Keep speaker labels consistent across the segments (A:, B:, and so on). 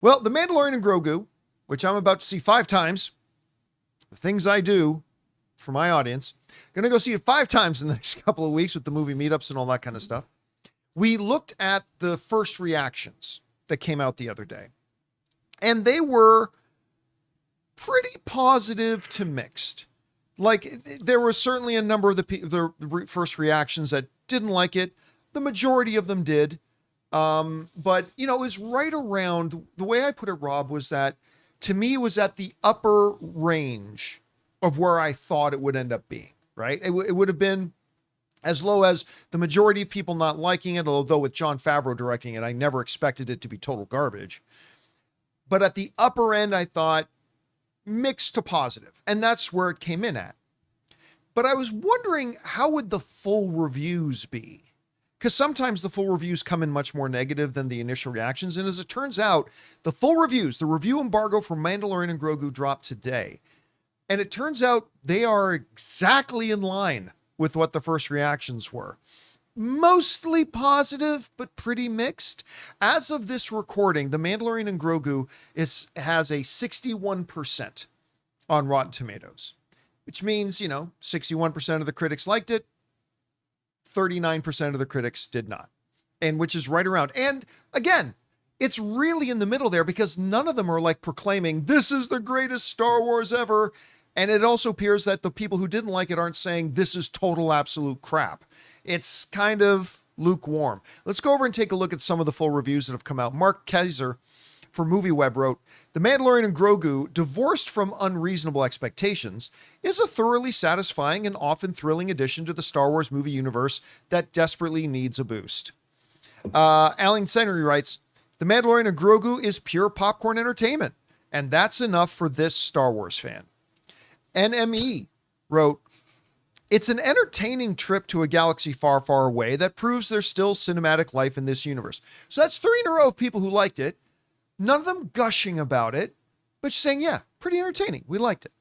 A: Well, The Mandalorian and Grogu, which I'm about to see 5 times, the things I do for my audience, going to go see it 5 times in the next couple of weeks with the movie meetups and all that kind of stuff. We looked at the first reactions that came out the other day, and they were pretty positive to mixed. Like, there was certainly a number of the first reactions that didn't like it. The majority of them did. But, you know, it was right around, the way I put it, Rob, was that to me, it was at the upper range of where I thought it would end up being, right? It would have been as low as the majority of people not liking it, although with Jon Favreau directing it, I never expected it to be total garbage. But at the upper end, I thought mixed to positive, and that's where it came in at. But I was wondering, how would the full reviews be? Because sometimes the full reviews come in much more negative than the initial reactions. And as it turns out, the full reviews, the review embargo for Mandalorian and Grogu dropped today. And it turns out they are exactly in line with what the first reactions were. Mostly positive, but pretty mixed. As of this recording, The Mandalorian and Grogu has a 61% on Rotten Tomatoes, which means, 61% of the critics liked it, 39% of the critics did not, and which is right around. And again, it's really in the middle there, because none of them are like proclaiming this is the greatest Star Wars ever. And it also appears that the people who didn't like it aren't saying this is total absolute crap. It's kind of lukewarm. Let's go over and take a look at some of the full reviews that have come out. Mark Kaiser for MovieWeb wrote, The Mandalorian and Grogu, divorced from unreasonable expectations, is a thoroughly satisfying and often thrilling addition to the Star Wars movie universe that desperately needs a boost. Alan Sennery writes, The Mandalorian and Grogu is pure popcorn entertainment, and that's enough for this Star Wars fan. NME wrote, It's an entertaining trip to a galaxy far, far away that proves there's still cinematic life in this universe. So that's 3 in a row of people who liked it. None of them gushing about it, but just saying, yeah, pretty entertaining. We liked it.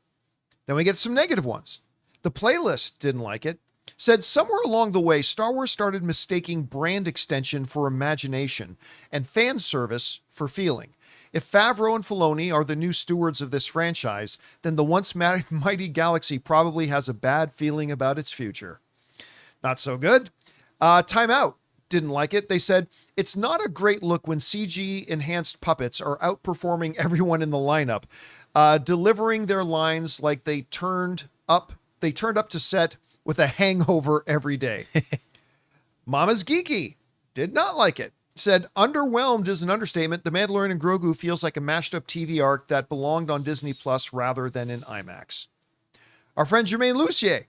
A: Then we get some negative ones. The Playlist didn't like it. Said somewhere along the way, Star Wars started mistaking brand extension for imagination and fan service for feeling. If Favreau and Filoni are the new stewards of this franchise, then the once mighty galaxy probably has a bad feeling about its future. Not so good. Time Out didn't like it. They said, it's not a great look when CG enhanced puppets are outperforming everyone in the lineup, delivering their lines like they turned up to set with a hangover every day. Mama's Geeky did not like it. Said, underwhelmed is an understatement. The Mandalorian and Grogu feels like a mashed up TV arc that belonged on Disney Plus rather than in IMAX. Our friend Jermaine Lucier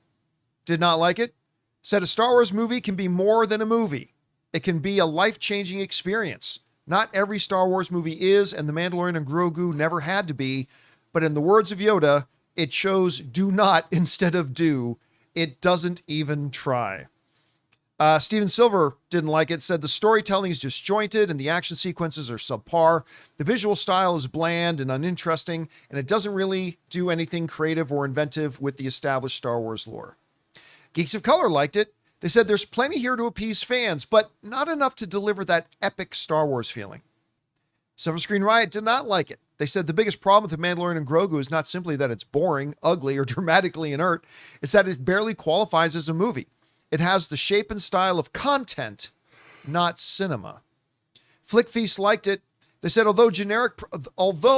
A: did not like it. Said a Star Wars movie can be more than a movie. It can be a life-changing experience. Not every Star Wars movie is, and The Mandalorian and Grogu never had to be. But in the words of Yoda, it chose do not instead of do. It doesn't even try. Steven Silver didn't like it. Said the storytelling is disjointed and the action sequences are subpar. The visual style is bland and uninteresting, and it doesn't really do anything creative or inventive with the established Star Wars lore. Geeks of Color liked it. They said there's plenty here to appease fans, but not enough to deliver that epic Star Wars feeling. Silver Screen Riot did not like it. They said the biggest problem with The Mandalorian and Grogu is not simply that it's boring, ugly, or dramatically inert. It's that it barely qualifies as a movie. It has the shape and style of content, not cinema. Flick Feast liked it. They said although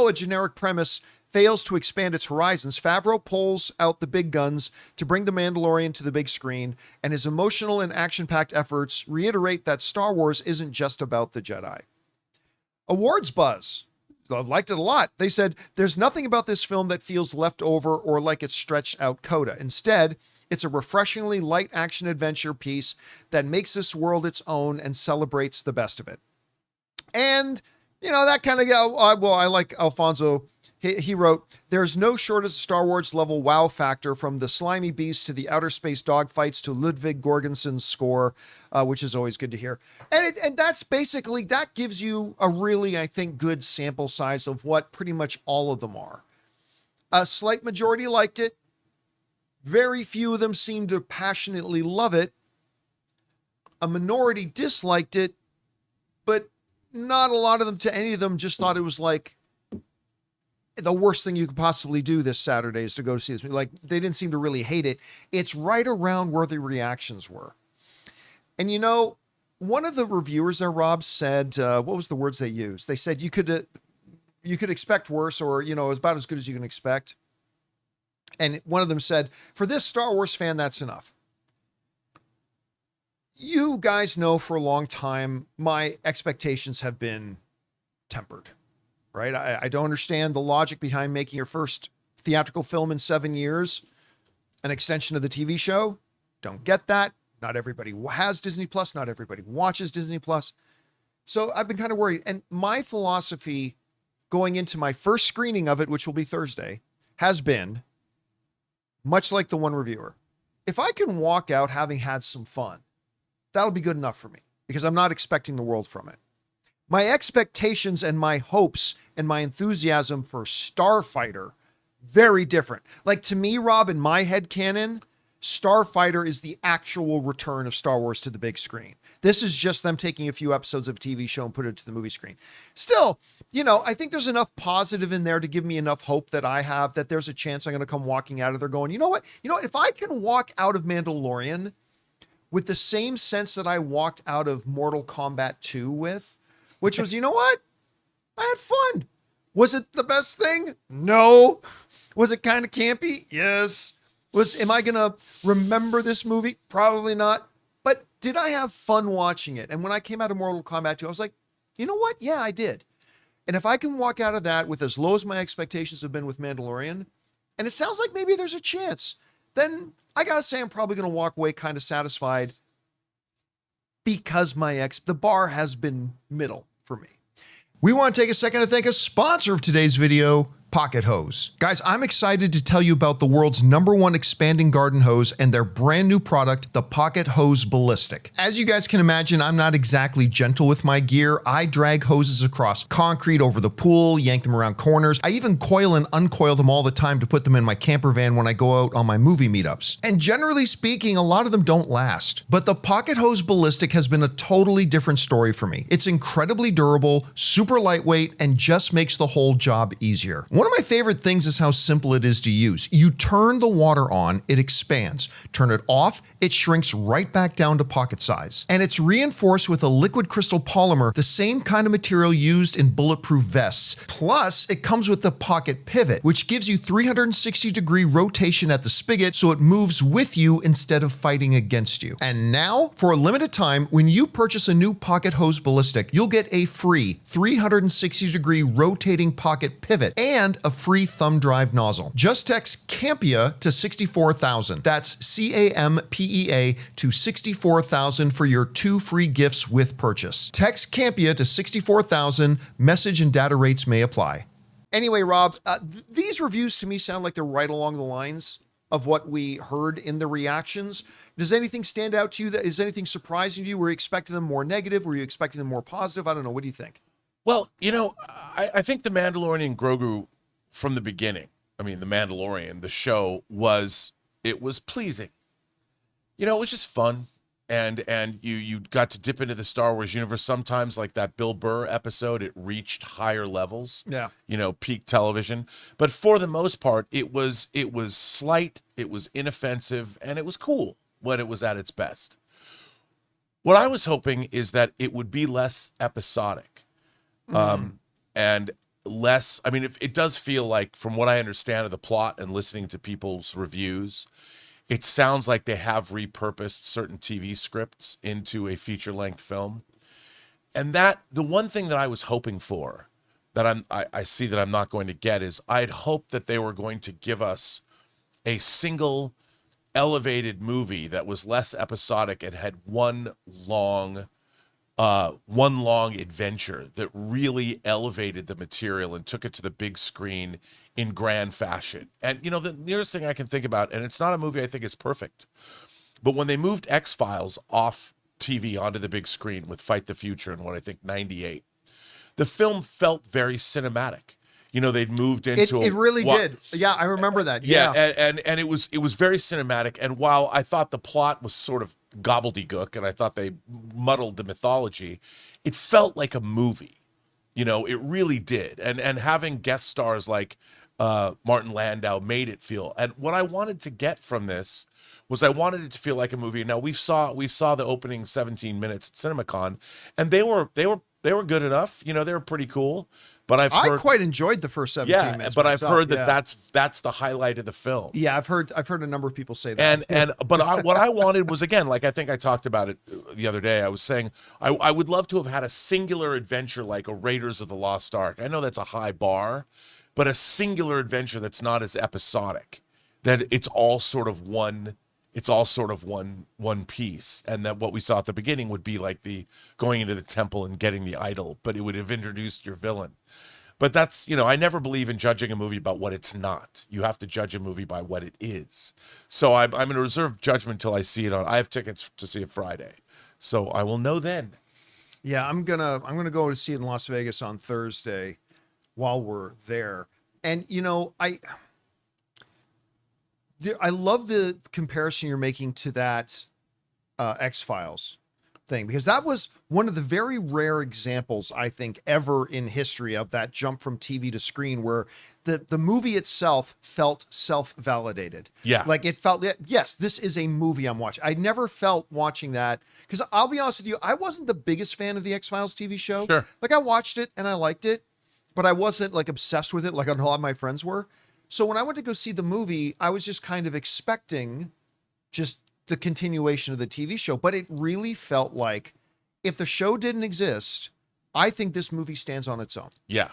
A: a generic premise fails to expand its horizons, Favreau pulls out the big guns to bring The Mandalorian to the big screen, and his emotional and action-packed efforts reiterate that Star Wars isn't just about the Jedi. Awards buzz. I liked it a lot. They said, there's nothing about this film that feels left over or like it's stretched out coda. Instead, it's a refreshingly light action adventure piece that makes this world its own and celebrates the best of it. And, that kind of, I like Alfonso. He wrote, there's no shortage of Star Wars level wow factor, from the slimy beast to the outer space dogfights to Ludwig Göransson's score, which is always good to hear. And that's basically, that gives you a really, I think, good sample size of what pretty much all of them are. A slight majority liked it. Very few of them seemed to passionately love it. A minority disliked it, but not a lot of them to any of them just thought it was like the worst thing you could possibly do this Saturday is to go see this movie. Like, they didn't seem to really hate it. It's right around where the reactions were. And you know, one of the reviewers there, Rob, said, what was the words they used? They said you could expect worse, or, you know, it's about as good as you can expect. And one of them said, for this Star Wars fan, that's enough. You guys know for a long time, my expectations have been tempered, right? I don't understand the logic behind making your first theatrical film in 7 years an extension of the TV show. Don't get that. Not everybody has Disney Plus. Not everybody watches Disney Plus. So I've been kind of worried. And my philosophy going into my first screening of it, which will be Thursday, has been much like the one reviewer. If I can walk out having had some fun, that'll be good enough for me, because I'm not expecting the world from it. My expectations and my hopes and my enthusiasm for Starfighter, very different. Like, to me, Rob, in my headcanon, Starfighter is the actual return of Star Wars to the big screen. This is just them taking a few episodes of a TV show and put it to the movie screen. Still, you know, I think there's enough positive in there to give me enough hope that I have that there's a chance I'm going to come walking out of there going, you know what? If I can walk out of Mandalorian with the same sense that I walked out of Mortal Kombat 2 with, which was, you know what? I had fun. Was it the best thing? No. Was it kind of campy? Yes. Am I going to remember this movie? Probably not. But did I have fun watching it? And when I came out of Mortal Kombat 2, I was like, you know what? Yeah, I did. And if I can walk out of that with as low as my expectations have been with Mandalorian, and it sounds like maybe there's a chance, then I got to say I'm probably going to walk away kind of satisfied, because the bar has been middle for me. We want to take a second to thank a sponsor of today's video, Pocket Hose. Guys, I'm excited to tell you about the world's #1 expanding garden hose and their brand new product, the Pocket Hose Ballistic. As you guys can imagine, I'm not exactly gentle with my gear. I drag hoses across concrete over the pool, yank them around corners. I even coil and uncoil them all the time to put them in my camper van when I go out on my movie meetups. And generally speaking, a lot of them don't last. But the Pocket Hose Ballistic has been a totally different story for me. It's incredibly durable, super lightweight, and just makes the whole job easier. One of my favorite things is how simple it is to use. You turn the water on, it expands. Turn it off, it shrinks right back down to pocket size. And it's reinforced with a liquid crystal polymer, the same kind of material used in bulletproof vests. Plus, it comes with the pocket pivot, which gives you 360-degree rotation at the spigot, so it moves with you instead of fighting against you. And now, for a limited time, when you purchase a new Pocket Hose Ballistic, you'll get a free 360-degree rotating pocket pivot and a free thumb drive nozzle. Just text Campea to 64,000. That's CAMPEA to 64,000 for your 2 free gifts with purchase. Text Campea to 64,000. Message and data rates may apply. Anyway, Rob, these reviews to me sound like they're right along the lines of what we heard in the reactions. Does anything stand out to you? Is anything surprising to you? Were you expecting them more negative? Were you expecting them more positive? I don't know. What do you think?
B: Well, I think the Mandalorian and Grogu, from the beginning, the Mandalorian, the show was pleasing. It was just fun. And you got to dip into the Star Wars universe. Sometimes, like that Bill Burr episode, it reached higher levels. Yeah. Peak television. But for the most part, it was slight, it was inoffensive, and it was cool when it was at its best. What I was hoping is that it would be less episodic. And less, it does feel like, from what I understand of the plot and listening to people's reviews, it sounds like they have repurposed certain TV scripts into a feature-length film. And the one thing that I was hoping for, that I see that I'm not going to get, is I'd hoped that they were going to give us a single elevated movie that was less episodic and had one long adventure that really elevated the material and took it to the big screen in grand fashion. And, the nearest thing I can think about, and it's not a movie I think is perfect, but when they moved X-Files off TV onto the big screen with Fight the Future in what I think 98, the film felt very cinematic. They'd moved into
A: it really did. Yeah, I remember that.
B: Yeah. And it was very cinematic. And while I thought the plot was sort of gobbledygook, and I thought they muddled the mythology. It felt like a movie. You know, it really did. And having guest stars like Martin Landau made it feel. And what I wanted to get from this was I wanted it to feel like a movie. Now we saw the opening 17 minutes at CinemaCon, and they were good enough. You know, they were pretty cool. But I
A: quite enjoyed the first 17 minutes.
B: But
A: myself.
B: I've heard that that's the highlight of the film.
A: Yeah, I've heard a number of people say that.
B: What I wanted was, again, like I think I talked about it the other day. I was saying I would love to have had a singular adventure like a Raiders of the Lost Ark. I know that's a high bar, but a singular adventure that's not as episodic, that it's all sort of one piece, and that what we saw at the beginning would be like the going into the temple and getting the idol, but it would have introduced your villain. But that's, you know, I never believe in judging a movie about what it's not. You have to judge a movie by what it is. So I'm going to reserve judgment till I see it I have tickets to see it Friday, so I will know then.
A: Yeah, I'm gonna go to see it in Las Vegas on Thursday while we're there. And you know, I love the comparison you're making to that X-Files thing, because that was one of the very rare examples, I think, ever in history of that jump from TV to screen where the movie itself felt self-validated.
B: Yeah.
A: Like it felt, yes, this is a movie I'm watching. I never felt watching that, because I'll be honest with you, I wasn't the biggest fan of the X-Files TV show.
B: Sure.
A: Like I watched it and I liked it, but I wasn't like obsessed with it like a lot of my friends were. So when I went to go see the movie, I was just kind of expecting just the continuation of the TV show, but it really felt like if the show didn't exist, I think this movie stands on its own.
B: Yeah.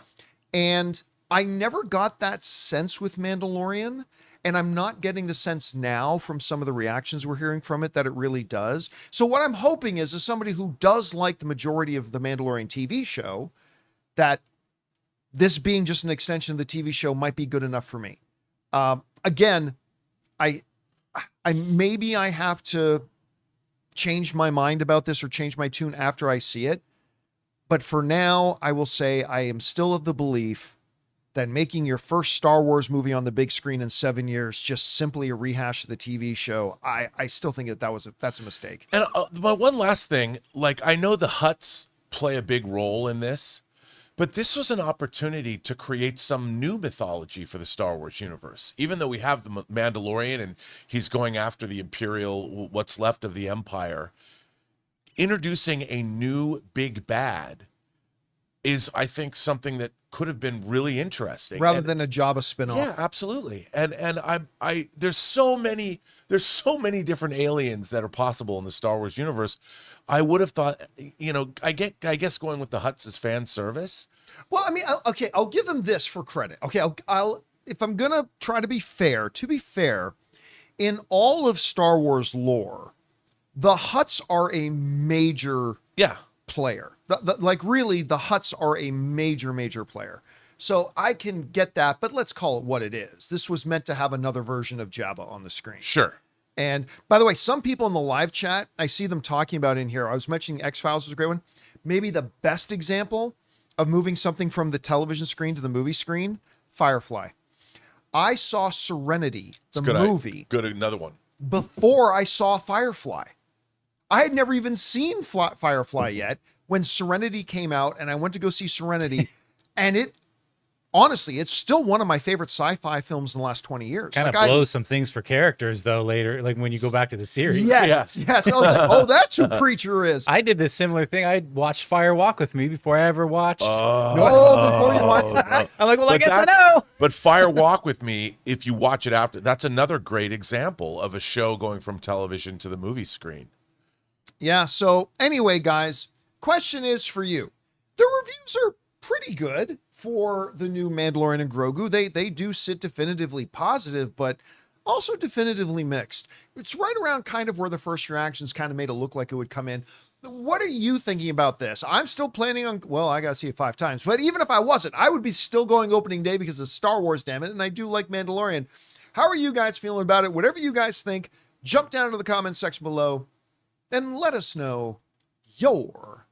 A: And I never got that sense with Mandalorian, and I'm not getting the sense now from some of the reactions we're hearing from it that it really does. So what I'm hoping is, as somebody who does like the majority of the Mandalorian TV show, that this being just an extension of the TV show might be good enough for me. Again, I maybe I have to change my mind about this or change my tune after I see it. But for now, I will say I am still of the belief that making your first Star Wars movie on the big screen in 7 years just simply a rehash of the TV show, I still think that's a mistake.
B: And but one last thing, like I know the Hutts play a big role in this, but this was an opportunity to create some new mythology for the Star Wars universe. Even though we have the Mandalorian and he's going after the Imperial, what's left of the Empire, introducing a new big bad is, I think, something that could have been really interesting.
A: Rather than a Jabba spinoff.
B: Yeah, absolutely. And I there's so many different aliens that are possible in the Star Wars universe. I would have thought, you know, I guess going with the Hutts is fan service.
A: Well, I mean, okay, I'll give them this for credit. Okay, I'll if I'm gonna try to be fair, in all of Star Wars lore, the Hutts are a major player. Like really, the Hutts are a major player. So I can get that, but let's call it what it is. This was meant to have another version of Jabba on the screen.
B: Sure.
A: And by the way, some people in the live chat, I see them talking about in here. I was mentioning X-Files was a great one. Maybe the best example of moving something from the television screen to the movie screen, Firefly. I saw Serenity, the movie.
B: Good, another one.
A: Before I saw Firefly. I had never even seen Firefly yet when Serenity came out, and I went to go see Serenity, and it, honestly, it's still one of my favorite sci-fi films in the last 20 years.
C: Kind of blows some things for characters, though, later, like when you go back to the series.
A: Yes. I was like, oh, that's who Preacher is.
C: I did this similar thing. I watched Fire Walk with Me before I ever watched.
A: Before you watched that.
C: I'm like, well, I guess I know.
B: But Fire Walk with Me, if you watch it after, that's another great example of a show going from television to the movie screen.
A: Yeah, so anyway, guys, question is for you. The reviews are pretty good for the new Mandalorian and Grogu. They do sit definitively positive, but also definitively mixed. It's right around kind of where the first reactions kind of made it look like it would come in. What are you thinking about this? I'm still planning on, well, I got to see it 5 times, but even if I wasn't, I would be still going opening day because of Star Wars, damn it, and I do like Mandalorian. How are you guys feeling about it? Whatever you guys think, jump down to the comments section below and let us know your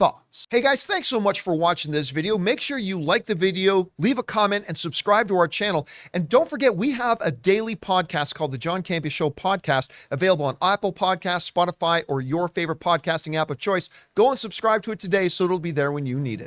A: thoughts. Hey guys, thanks so much for watching this video. Make sure you like the video, leave a comment, and subscribe to our channel. And don't forget, we have a daily podcast called the Jon Campea Show Podcast, available on Apple Podcasts, Spotify, or your favorite podcasting app of choice. Go and subscribe to it today so it'll be there when you need it.